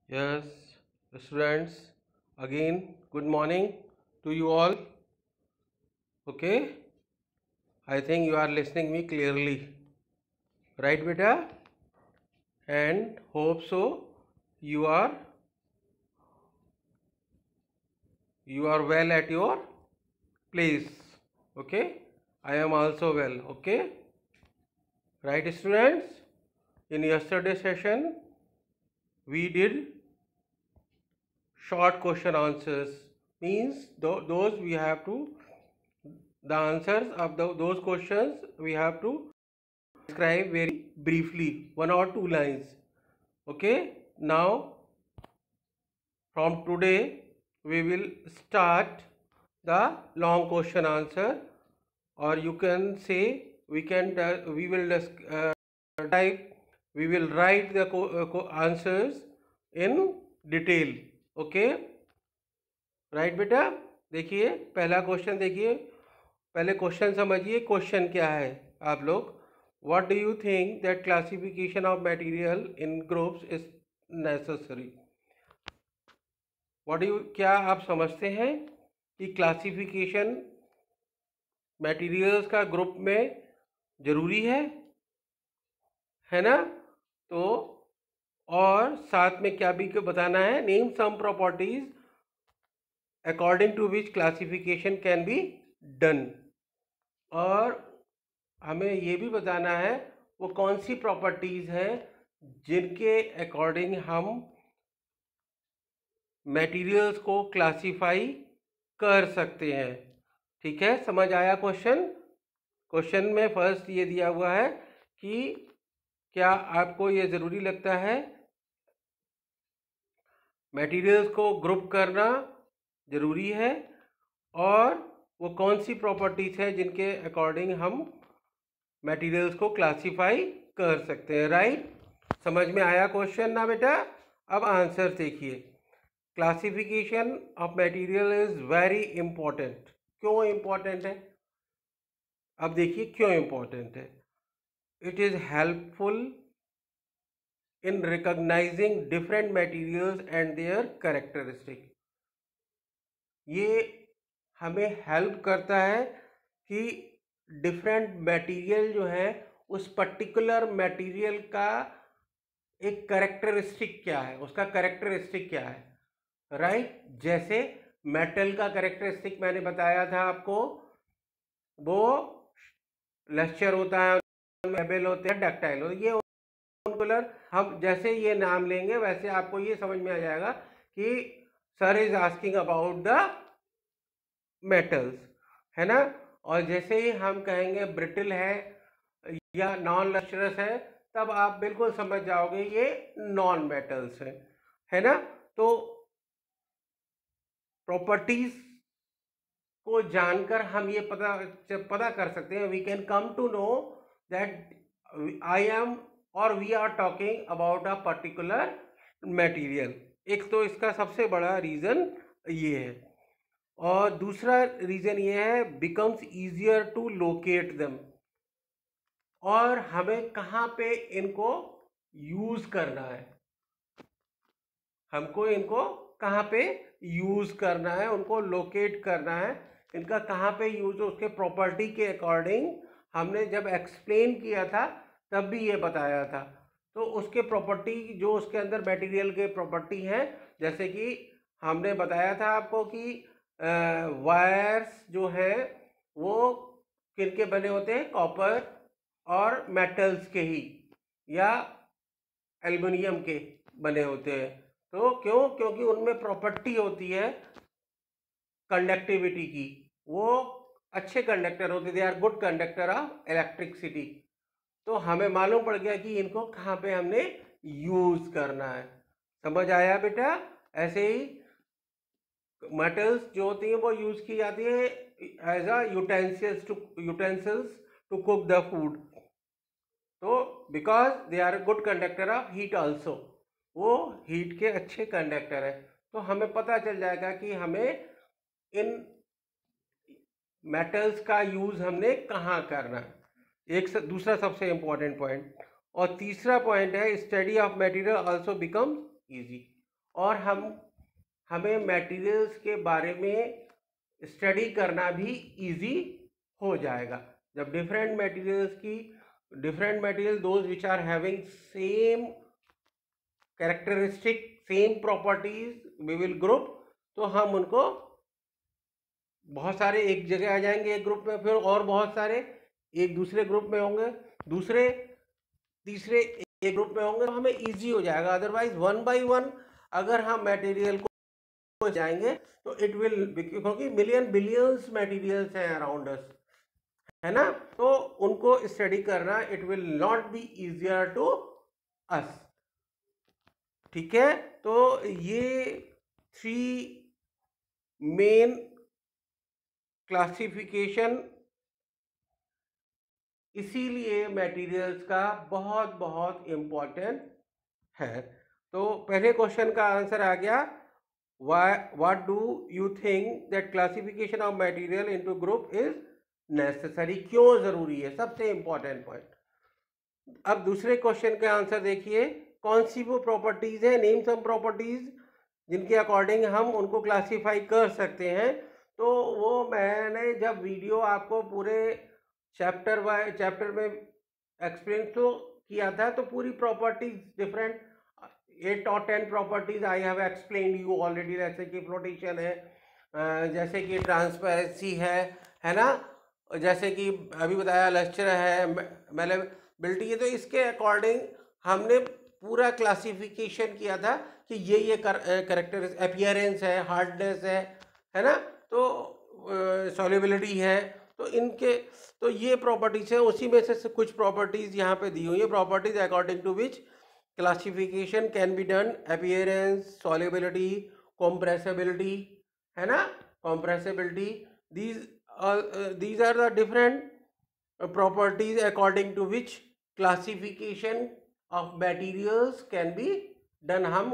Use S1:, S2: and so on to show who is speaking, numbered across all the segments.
S1: Yes, students, again, good morning to you all. Okay, I think you are listening me clearly, right, beta? And hope so. You are you are well at your place. Okay, I am also well. Okay, right, students. In yesterday's session, we did short question answers. Means those we have to the answers of those questions we have to describe very briefly, one or two lines. Okay, now from today we will start the long question answer, or you can say we will type we will write the answers in detail. Okay, right बेटा? देखिए पहला question, देखिए पहले question समझिए question क्या है आप लोग. What do you think that classification of material in groups is necessary? What do you, क्या आप समझते हैं कि क्लासिफिकेशन मटेरियल्स का ग्रुप में ज़रूरी है ना? तो और साथ में क्या भी बताना है, name some properties according to which classification can be done. और हमें ये भी बताना है वो कौन सी प्रॉपर्टीज़ हैं जिनके अकॉर्डिंग हम मटेरियल्स को क्लासिफाई कर सकते हैं. ठीक है, समझ आया क्वेश्चन? क्वेश्चन में फर्स्ट ये दिया हुआ है कि क्या आपको ये ज़रूरी लगता है मटेरियल्स को ग्रुप करना ज़रूरी है, और वो कौन सी प्रॉपर्टीज़ है जिनके अकॉर्डिंग हम मटेरियल्स को क्लासिफाई कर सकते हैं. राइट, समझ में आया क्वेश्चन ना बेटा? अब आंसर देखिए. Classification of material is very important. क्यों इंपॉर्टेंट है? अब देखिए क्यों इंपॉर्टेंट है. It is helpful in recognising different materials and there characteristic. ये हमें हेल्प करता है कि डिफरेंट मटेरियल जो है उस पर्टिकुलर मटेरियल का एक कैरेक्टरिस्टिक क्या है, उसका कैरेक्टरिस्टिक क्या है. राइट, जैसे मेटल का कैरेक्टरिस्टिक मैंने बताया था आपको, वो लस्चर होता है, एबल होते हैं, डक्टाइल होते हैं. ये कलर हम जैसे ये नाम लेंगे वैसे आपको ये समझ में आ जाएगा कि sir is asking about the metals, है ना. और जैसे ही हम कहेंगे ब्रिटल है या नॉन लस्टरस है, तब आप बिल्कुल समझ जाओगे ये नॉन मेटल्स है ना. तो प्रॉपर्टीज को जानकर हम ये पता कर सकते हैं. We can come to know that I am और we are talking about a particular material. एक तो इसका सबसे बड़ा रीज़न ये है, और दूसरा रीज़न ये है becomes easier to locate them. और हमें कहाँ पे इनको यूज़ करना है, हमको इनको कहाँ पे यूज़ करना है, उनको लोकेट करना है, इनका कहाँ पे यूज़, उसके प्रॉपर्टी के अकॉर्डिंग हमने जब एक्सप्लेन किया था तब भी ये बताया था. तो उसके प्रॉपर्टी जो उसके अंदर मटेरियल के प्रॉपर्टी हैं, जैसे कि हमने बताया था आपको कि वायर्स जो हैं वो किनके बने होते हैं, कॉपर और मेटल्स के ही, या एल्युमिनियम के बने होते हैं. तो क्यों? क्योंकि उनमें प्रॉपर्टी होती है कंडक्टिविटी की, वो अच्छे कंडक्टर होते, they are good conductor of electricity. तो हमें मालूम पड़ गया कि इनको कहाँ पे हमने यूज़ करना है. समझ आया बेटा? ऐसे ही मेटल्स जो होती हैं वो यूज़ की जाती है as a utensils to cook the food. So because they are good conductor of heat also, वो हीट के अच्छे कंडक्टर है. तो हमें पता चल जाएगा कि हमें इन मेटल्स का यूज़ हमने कहाँ करना है. दूसरा सबसे इम्पोर्टेंट पॉइंट. और तीसरा पॉइंट है study of material also becomes easy. और हमें मटेरियल्स के बारे में स्टडी करना भी इजी हो जाएगा। जब different material those which are having same characteristic, same properties we will group, तो हम उनको बहुत सारे एक जगह आ जाएंगे एक ग्रुप में, फिर और बहुत सारे एक दूसरे ग्रुप में होंगे, दूसरे तीसरे एक ग्रुप में होंगे, तो हमें इजी हो जाएगा। अदरवाइज वन बाय वन अगर हम मटेरियल को जाएंगे तो इट विल, क्योंकि मिलियन बिलियंस मटेरियल्स हैं अराउंड अस, है ना, तो उनको स्टडी करना it will not be easier to us. ठीक है, तो ये 3 मेन क्लासिफिकेशन इसीलिए मटेरियल्स का बहुत बहुत इम्पोर्टेंट है। तो पहले क्वेश्चन का आंसर आ गया, what do you think that classification of material into group is necessary, क्यों जरूरी है, सबसे इंपॉर्टेंट पॉइंट। अब दूसरे क्वेश्चन का आंसर देखिए, कौन सी वो प्रॉपर्टीज है, नेम सम प्रॉपर्टीज जिनके अकॉर्डिंग हम उनको क्लासीफाई कर सकते हैं। तो वो मैंने जब वीडियो आपको पूरे चैप्टर में एक्सप्लेन तो किया था, तो पूरी प्रॉपर्टीज डिफरेंट 8 और 10 properties I have explain you already, जैसे कि फ्लोटेशन है, जैसे कि ट्रांसपेरेंसी है ना, जैसे कि अभी बताया लस्टर है, मेलेबिलिटी है। तो इसके अकॉर्डिंग हमने पूरा क्लासिफिकेशन किया था कि ये करेक्टर अपीयरेंस है, हार्डनेस है ना, तो सॉल्युबिलिटी है, तो इनके तो ये प्रॉपर्टीज हैं। उसी में से कुछ प्रॉपर्टीज यहाँ पे दी हुई है, properties according to which classification can be done, appearance, solubility, compressibility, है ना, compressibility, these are the different properties according to which classification of materials can be done। हम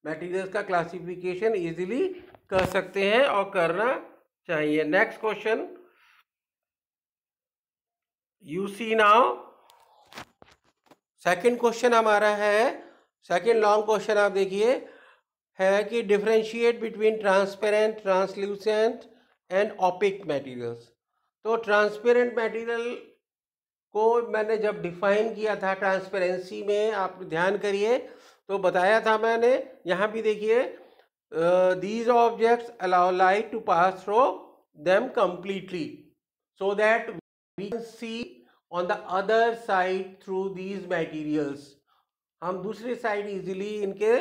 S1: मटेरियल्स का क्लासिफिकेशन इजीली कर सकते हैं और करना चाहिए। Next question you see now, second question हमारा है, सेकंड लॉन्ग क्वेश्चन आप देखिए, है कि differentiate between transparent, translucent and opaque materials. तो ट्रांसपेरेंट मटेरियल को मैंने जब डिफाइन किया था ट्रांसपेरेंसी में, आप ध्यान करिए, तो बताया था मैंने, यहाँ भी देखिए, these objects allow light to pass through them completely so that we can see on the other side through these materials। हम दूसरी साइड इजीली इनके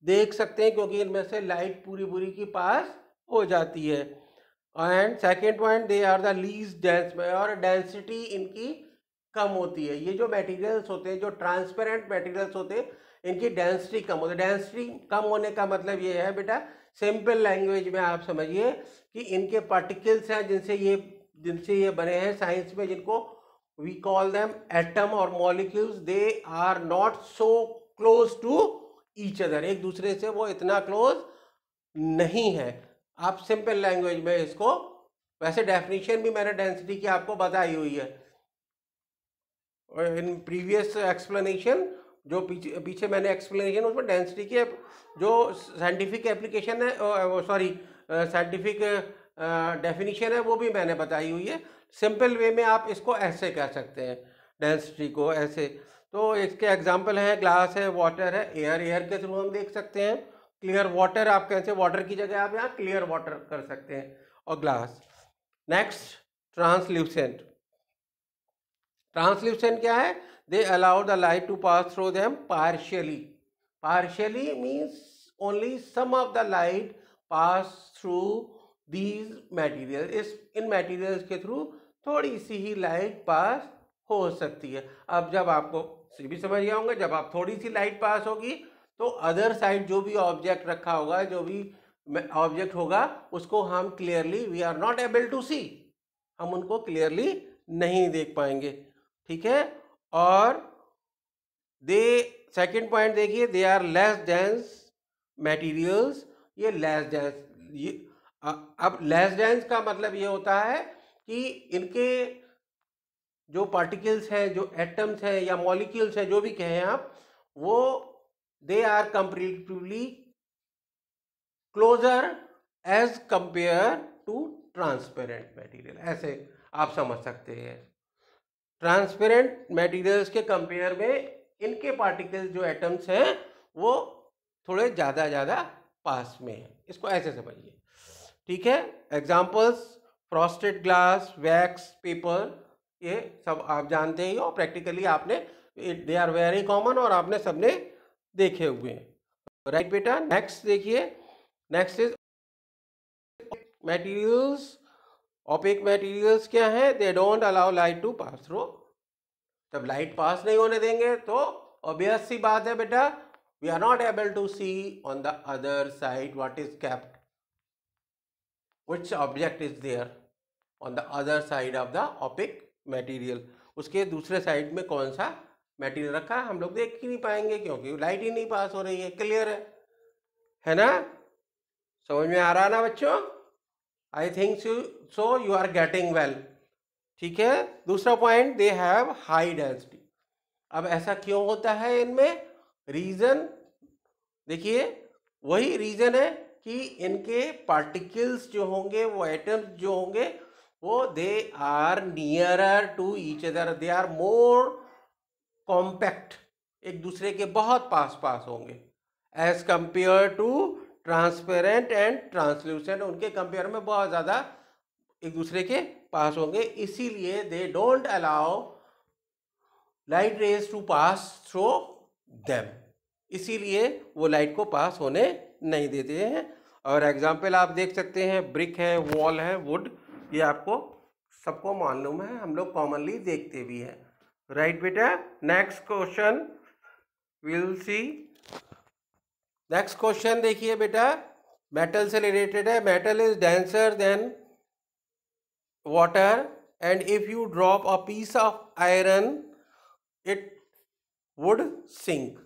S1: देख सकते हैं क्योंकि इनमें से लाइट पूरी पूरी की पास हो जाती है। And second point, they are the least dense, और डेंसिटी इनकी कम होती है। ये जो मटेरियल्स होते हैं, जो ट्रांसपेरेंट मटेरियल्स होते हैं, इनकी डेंसिटी कम होती है। डेंसिटी कम होने का मतलब ये है बेटा, सिंपल लैंग्वेज में आप समझिए कि इनके पार्टिकल्स हैं जिनसे ये बने हैं साइंस में, जिनको वी कॉल देम एटम और molecules, they are not so close to each other, एक दूसरे से वो इतना क्लोज नहीं है। आप सिंपल लैंग्वेज में इसको, वैसे डेफिनेशन भी मैंने डेंसिटी की आपको बताई हुई है इन प्रीवियस एक्सप्लेनेशन, जो पीछे मैंने एक्सप्लेनेशन, उसमें डेंसिटी की जो साइंटिफिक एप्लीकेशन है, सॉरी साइंटिफिक डेफिनेशन है, वो भी मैंने बताई हुई है। सिंपल वे में आप इसको ऐसे कह सकते हैं, डेंसिटी को ऐसे। तो इसके एग्जांपल हैं, ग्लास है, वाटर है, एयर के थ्रू हम देख सकते हैं। क्लियर वाटर, आप कैसे वाटर की जगह आप यहाँ क्लियर वाटर कर सकते हैं, और ग्लास। Next, translucent. ट्रांसल्यूसेंट क्या है? They allow the light to pass through them partially. Partially means only some of the light pass through these material. इन मटेरियल्स के थ्रू थोड़ी सी ही लाइट पास हो सकती है। अब जब आपको भी समझ गया होंगे, जब आप थोड़ी सी लाइट पास होगी तो अदर साइड जो भी ऑब्जेक्ट रखा होगा, जो भी ऑब्जेक्ट होगा, उसको हम clearly, we are not able to see, हम उनको क्लियरली नहीं देख पाएंगे। ठीक है, और दे, सेकेंड पॉइंट देखिए, they are less dense materials. ये लेस डेंस, ये अब लेस डेंस का मतलब ये होता है कि इनके जो पार्टिकल्स हैं, जो एटम्स हैं या मॉलिक्यूल्स हैं, जो भी कहें आप, वो they are comparatively closer as compare to transparent material। ऐसे आप समझ सकते हैं। ट्रांसपेरेंट मटेरियल्स के कंपेयर में इनके पार्टिकल्स जो एटम्स हैं वो थोड़े ज़्यादा पास में हैं, इसको ऐसे समझिए। ठीक है, examples frosted glass, wax, paper, ये सब आप जानते ही हो, प्रैक्टिकली आपने, दे आर वेरी कॉमन और आपने सबने देखे हुए हैं। राइट बेटा, नेक्स्ट देखिए, next is materials. Opaque materials क्या है? They don't allow light to pass through. जब लाइट पास नहीं होने देंगे तो ऑब्वियस सी बात है बेटा, we are not able to see on the other side what is kept, which object is there on the other side of the opaque material. उसके दूसरे साइड में कौन सा मटेरियल रखा है हम लोग देख ही नहीं पाएंगे, क्योंकि लाइट ही नहीं पास हो रही है। क्लियर है ना? समझ में आ रहा ना बच्चों? I think so you are getting well. ठीक है, दूसरा point, they have high density. अब ऐसा क्यों होता है इनमें? रीजन देखिए, वही रीजन है कि इनके पार्टिकल्स जो होंगे, वो एटम्स जो होंगे, वो they are nearer to each other, they are more compact, एक दूसरे के बहुत पास पास होंगे, as compare to transparent and translucent. उनके कंपेयर में बहुत ज़्यादा एक दूसरे के पास होंगे, इसीलिए they don't allow light rays to pass through them, इसीलिए वो लाइट को पास होने नहीं देते हैं। और एग्जाम्पल आप देख सकते हैं, ब्रिक है, वॉल है, वुड, ये आपको सबको मालूम है, हम लोग कॉमनली देखते भी हैं। राइट बेटा, next question will see. Next question देखिए बेटा, मेटल से रिलेटेड है। Metal is denser than water and if you drop a piece of iron it would sink.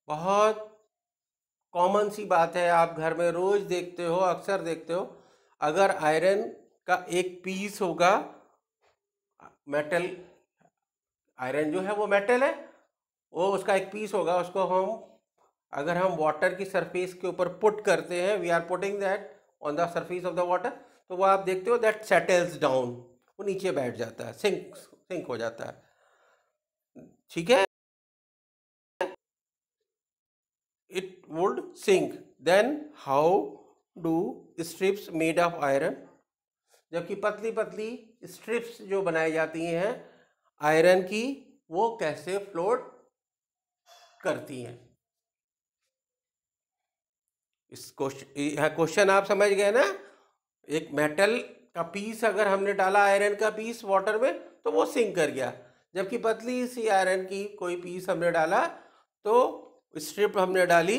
S1: बहुत कॉमन सी बात है, आप घर में रोज देखते हो, अक्सर देखते हो, अगर आयरन का एक पीस होगा, मेटल, आयरन जो है वो मेटल है, वो उसका एक पीस होगा, उसको अगर हम वाटर की सरफेस के ऊपर पुट करते हैं, we are putting that on the surface of the water, तो वो आप देखते हो दैट सेटल्स डाउन, वो नीचे बैठ जाता है, सिंक हो जाता है। ठीक है, it would sink. Then how do strips made of iron, जबकि पतली पतली स्ट्रिप्स जो बनाई जाती हैं आयरन की, वो कैसे फ्लोट करती हैं? इस क्वेश्चन आप समझ गए ना? एक मेटल का पीस अगर हमने डाला, आयरन का पीस वाटर में, तो वो सिंक कर गया, जबकि पतली सी आयरन की कोई पीस हमने डाला, तो स्ट्रिप हमने डाली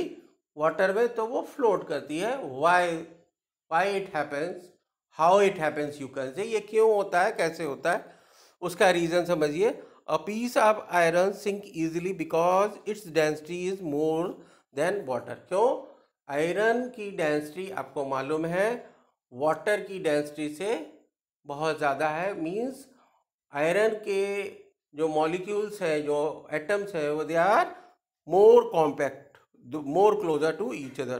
S1: वाटर में, तो वो फ्लोट करती है। Why it happens, how it happens, you can से, ये क्यों होता है, कैसे होता है, उसका रीजन समझिए। A piece of iron sink easily because its density is more than water. क्यों? आयरन की डेंसिटी आपको मालूम है वाटर की डेंसिटी से बहुत ज़्यादा है। मींस आयरन के जो मॉलिक्यूल्स हैं, जो एटम्स हैं, वो they are more compact, more closer to each other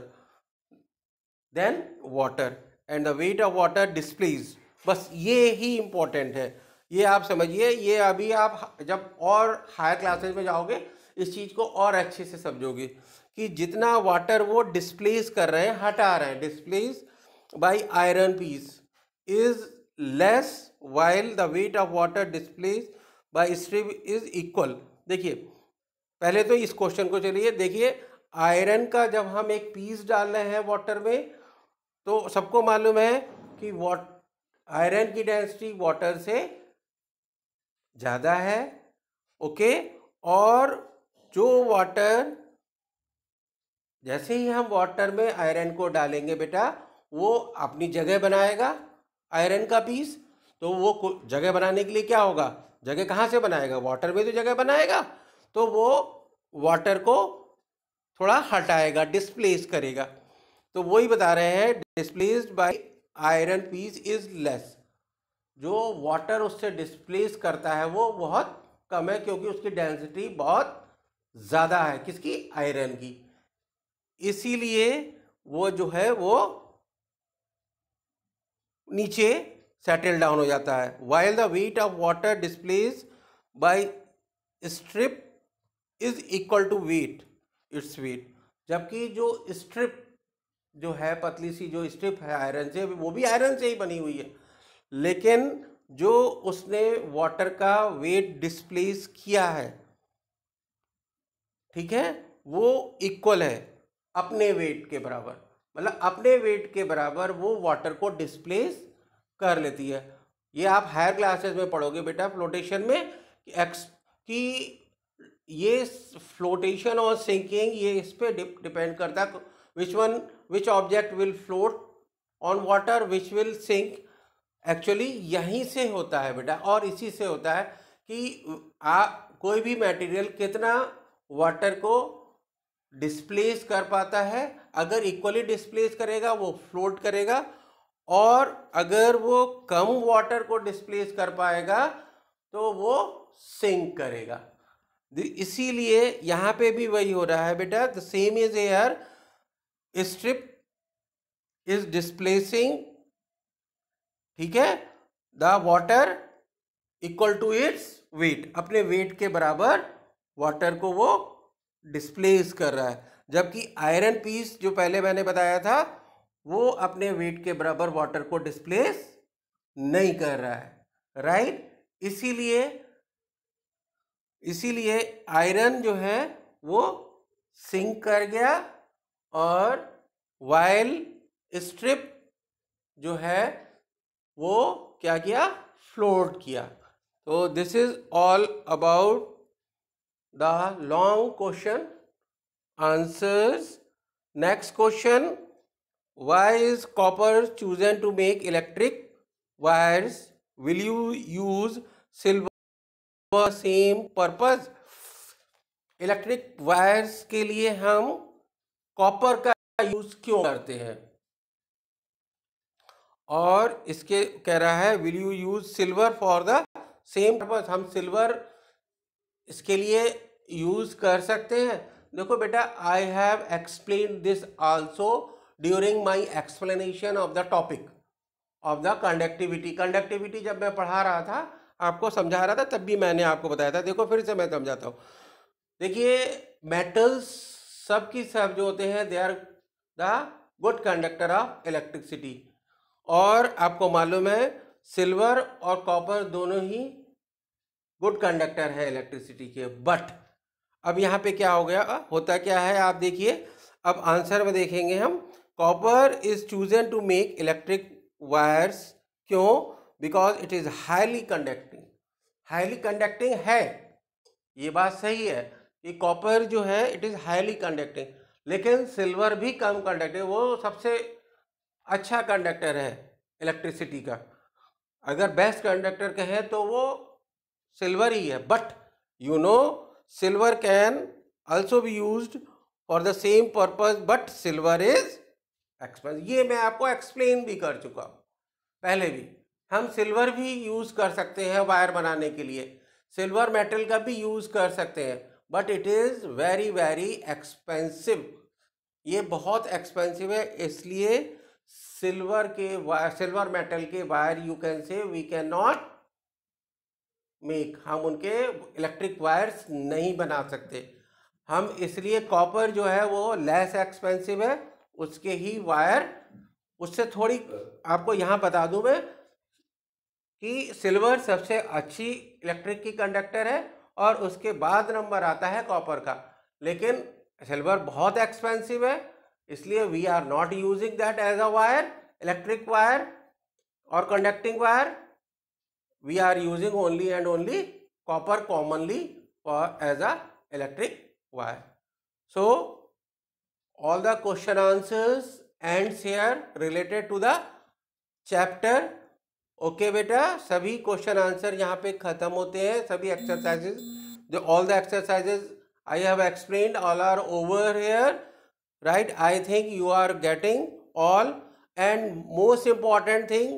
S1: than water, and the weight of water displace. बस ये ही इम्पोर्टेंट है, ये आप समझिए। ये अभी आप जब और हायर क्लासेस में जाओगे इस चीज़ को और अच्छे से समझोगे कि जितना वाटर वो डिस्प्लेस कर रहे हैं, हटा रहे हैं, displace by iron piece is less while the weight of water displace by strip is equal. देखिए, पहले तो इस क्वेश्चन को चलिए देखिए, आयरन का जब हम एक पीस डाल रहे हैं वाटर में, तो सबको मालूम है कि आयरन की डेंसिटी वाटर से ज़्यादा है, ओके। और जो वाटर, जैसे ही हम वाटर में आयरन को डालेंगे बेटा, वो अपनी जगह बनाएगा आयरन का पीस। तो वो जगह बनाने के लिए क्या होगा, जगह कहाँ से बनाएगा? वाटर में तो जगह बनाएगा, तो वो वाटर को थोड़ा हटाएगा, डिस्प्लेस करेगा। तो वही बता रहे हैं, displaced by iron piece is less. जो वाटर उससे डिस्प्लेस करता है वो बहुत कम है, क्योंकि उसकी डेंसिटी बहुत ज़्यादा है, किसकी? आयरन की। इसीलिए वो जो है वो नीचे सेटल डाउन हो जाता है। While the weight of water displace by strip is equal to weight its weight, जबकि जो स्ट्रिप जो है, पतली सी जो स्ट्रिप है आयरन से, वो भी आयरन से ही बनी हुई है, लेकिन जो उसने वाटर का वेट डिस्प्लेस किया है, ठीक है, वो इक्वल है अपने वेट के बराबर, मतलब अपने वेट के बराबर वो वाटर को डिस्प्लेस कर लेती है। ये आप हायर क्लासेस में पढ़ोगे बेटा फ्लोटेशन में कि ये फ्लोटेशन और सिंकिंग ये इस पे डिपेंड करता है which object will float on water which will sink. Actually यहीं से होता है बेटा, और इसी से होता है कि कोई भी मटेरियल कितना वाटर को डिस्प्लेस कर पाता है। अगर इक्वली डिस्प्लेस करेगा वो फ्लोट करेगा, और अगर वो कम वाटर को डिस्प्लेस कर पाएगा तो वो सिंक करेगा। इसीलिए यहाँ पे भी वही हो रहा है बेटा, the same is air, strip is displacing, ठीक है, the water equal to its weight, अपने वेट के बराबर वाटर को वो डिस्प्लेस कर रहा है, जबकि आयरन पीस जो पहले मैंने बताया था वो अपने वेट के बराबर वाटर को डिस्प्लेस नहीं कर रहा है, राइट। इसीलिए आयरन जो है वो सिंक कर गया, और वाइल स्ट्रिप जो है वो क्या किया? फ्लोट किया। तो this is all about the long question answers. Next question, why is copper chosen to make electric wires? Will you use silver for same purpose? Electric wires के लिए हम कॉपर का यूज क्यों करते हैं? और इसके कह रहा है will you use silver for the same purpose, हम सिल्वर इसके लिए यूज कर सकते हैं। देखो बेटा, I have explain this also during my explanation of the topic of the conductivity. Conductivity जब मैं पढ़ा रहा था, आपको समझा रहा था, तब भी मैंने आपको बताया था। देखो फिर से मैं समझाता हूँ। देखिए, मेटल्स सब की सब जो होते हैं, they are the good conductor of electricity, और आपको मालूम है सिल्वर और कॉपर दोनों ही गुड कंडक्टर है इलेक्ट्रिसिटी के। बट अब यहाँ पे क्या हो गया, होता क्या है आप देखिए, अब आंसर में देखेंगे हम। Copper is chosen to make electric wires, क्यों? Because it is highly conducting. Highly conducting है, ये बात सही है कि कॉपर जो है इट इज हाईली कंडक्टिंग, लेकिन सिल्वर भी कम कंडक्टिंग, वो सबसे अच्छा कंडक्टर है इलेक्ट्रिसिटी का। अगर बेस्ट कंडक्टर कहें तो वो सिल्वर ही है। But you know silver can also be used for the same purpose, but silver is expensive. ये मैं आपको एक्सप्लेन भी कर चुका हूँ पहले भी। हम सिल्वर भी यूज कर सकते हैं वायर बनाने के लिए, सिल्वर मेटल का भी यूज कर सकते हैं, but it is very very expensive. ये बहुत एक्सपेंसिव है, इसलिए सिल्वर मेटल के wire you can say we can not make, हम उनके इलेक्ट्रिक वायर्स नहीं बना सकते हम। इसलिए कॉपर जो है वो लेस एक्सपेंसिव है, उसके ही वायर उससे थोड़ी, आपको यहाँ बता दूं मैं कि सिल्वर सबसे अच्छी इलेक्ट्रिक की कंडक्टर है, और उसके बाद नंबर आता है कॉपर का। लेकिन सिल्वर बहुत एक्सपेंसिव है, इसलिए we are not using that as a wire, electric wire और conducting wire. We are using only and only copper commonly for as a electric wire. So all the question answers ends here related to the chapter. Okay बेटा, सभी question answer यहाँ पे खत्म होते हैं, सभी exercises, जो all the exercises I have explained all are over here, right? I think you are getting all, and most important thing,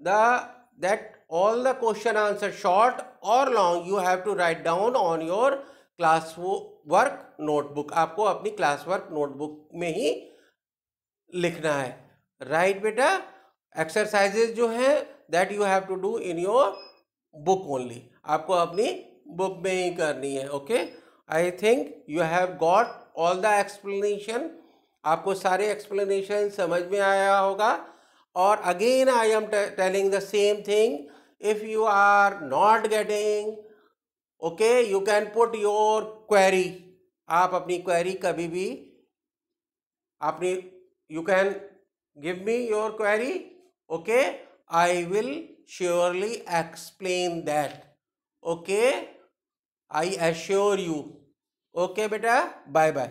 S1: that all the question answer short or long you have to write down on your class work notebook, आपको अपनी class work notebook में ही लिखना है। Right बेटा, exercises जो है that you have to do in your book only, आपको अपनी बुक में ही करनी है। Okay, I think you have got all the explanation, आपको सारे एक्सप्लेनेशन समझ में आया होगा। और again I am telling the same thing, if you are not getting, okay, you can put your query, आप अपनी क्वेरी कभी भी अपनी, you can give me your query, okay, I will surely explain that, okay, I assure you, okay beta, bye bye।